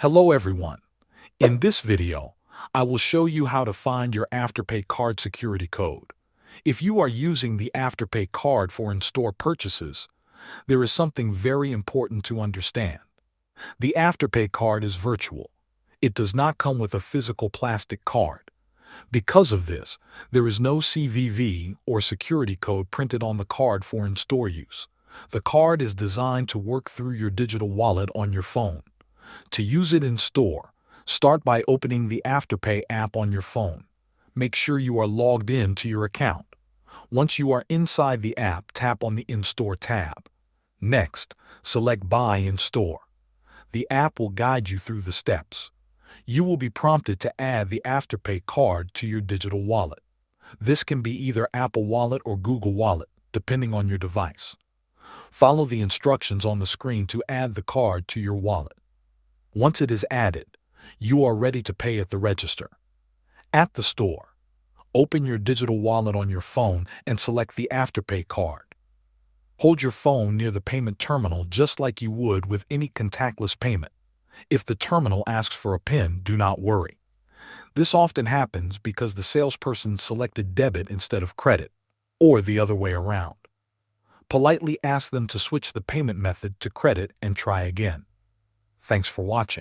Hello everyone. In this video, I will show you how to find your Afterpay card security code. If you are using the Afterpay card for in-store purchases, there is something very important to understand. The Afterpay card is virtual. It does not come with a physical plastic card. Because of this, there is no CVV or security code printed on the card for in-store use. The card is designed to work through your digital wallet on your phone. To use it in store, start by opening the Afterpay app on your phone. Make sure you are logged in to your account. Once you are inside the app, tap on the In-Store tab. Next, select Buy in Store. The app will guide you through the steps. You will be prompted to add the Afterpay card to your digital wallet. This can be either Apple Wallet or Google Wallet, depending on your device. Follow the instructions on the screen to add the card to your wallet. Once it is added, you are ready to pay at the register. At the store, open your digital wallet on your phone and select the Afterpay card. Hold your phone near the payment terminal just like you would with any contactless payment. If the terminal asks for a PIN, do not worry. This often happens because the salesperson selected debit instead of credit, or the other way around. Politely ask them to switch the payment method to credit and try again. Thanks for watching.